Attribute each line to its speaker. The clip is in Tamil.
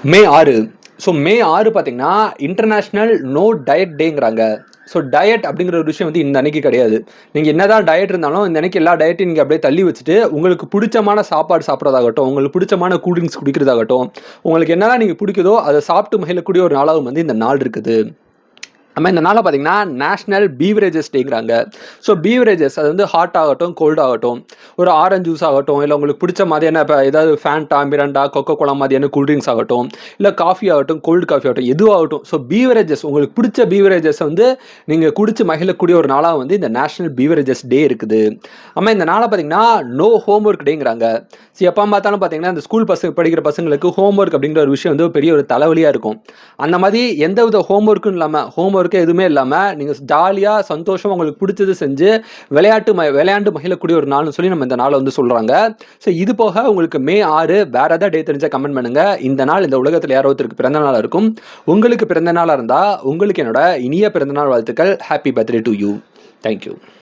Speaker 1: மே 6. ஸோ மே 6 பார்த்தீங்கன்னா இன்டர்நேஷ்னல் நோ டயட் டேங்கிறாங்க. ஸோ டயட் அப்படிங்கிற ஒரு விஷயம் வந்து இந்த அன்னைக்கு கிடையாது. நீங்கள் என்னதான் டயட் இருந்தாலும் இந்த அன்னைக்கு எல்லா டயட்டையும் நீங்கள் அப்படியே தள்ளி வச்சுட்டு உங்களுக்கு பிடிச்சமான சாப்பாடு சாப்பிட்றதாகட்டும், உங்களுக்கு பிடிச்சமான கூல் ட்ரிங்க்ஸ் குடிக்கிறதாகட்டும், உங்களுக்கு என்னதான் நீங்கள் பிடிக்குதோ அதை சாப்பிட்டு மகிழக்கூடிய ஒரு நாளாகவும் வந்து இந்த நாள் இருக்குது. நம்ம இந்த நாளில் பார்த்தீங்கன்னா நேஷ்னல் பீவரேஜஸ் டேங்கிறாங்க. ஸோ பீவரேஜஸ் அது வந்து ஹாட் ஆகட்டும், கோல்ட் ஆகட்டும், ஒரு ஆரஞ்சு ஜூஸ் ஆகட்டும், இல்லை உங்களுக்கு பிடிச்ச மாதிரியான இப்போ ஏதாவது ஃபேண்டா, மிரண்டா, கொக்கோ கோலா மாதிரியான கூல்ட்ரிங்க்ஸ் ஆகட்டும், இல்லை காஃபி ஆகட்டும், கோல்டு காஃபி ஆகட்டும், எதுவாகட்டும். ஸோ பீவரேஜஸ் உங்களுக்கு பிடிச்ச பீவரேஜஸ் வந்து நீங்கள் குடிச்சு மகிழக்கூடிய ஒரு நாளாக வந்து இந்த நேஷ்னல் பீவரேஜஸ் டே இருக்குது. நம்ம இந்த நாளை பார்த்தீங்கன்னா நோ ஹோம் ஒர்க் டேங்கிறாங்க. சரி, எப்போ பார்த்தாலும் பார்த்தீங்கன்னா இந்த ஸ்கூல் படிக்கிற பசங்களுக்கு ஹோம் ஒர்க் அப்படிங்கிற ஒரு விஷயம் வந்து பெரிய ஒரு தலைவலியாக இருக்கும். அந்த மாதிரி எந்த வித ஹோம் ஒர்க்கும் இல்லாமல், ஹோம் ஒர்க்கு எதுவுமே இல்லாமல் நீங்கள் ஜாலியாக சந்தோஷமாக உங்களுக்கு பிடிச்சது செஞ்சு விளையாண்டு மகிழக்கூடிய ஒரு நாள்னு சொல்லி நம்ம இந்த நாளை வந்து சொல்கிறாங்க. ஸோ இது போக உங்களுக்கு மே 6 வேறு ஏதாவது டே தெரிஞ்சால் கமெண்ட் பண்ணுங்கள். இந்த நாள் இந்த உலகத்தில் யாரோ ஒருத்தருக்கு பிறந்த நாளாக இருக்கும். உங்களுக்கு பிறந்த நாளாக இருந்தால் உங்களுக்கு என்னோட இனிய பிறந்தநாள் வாழ்த்துக்கள். Happy birthday to you. Thank you.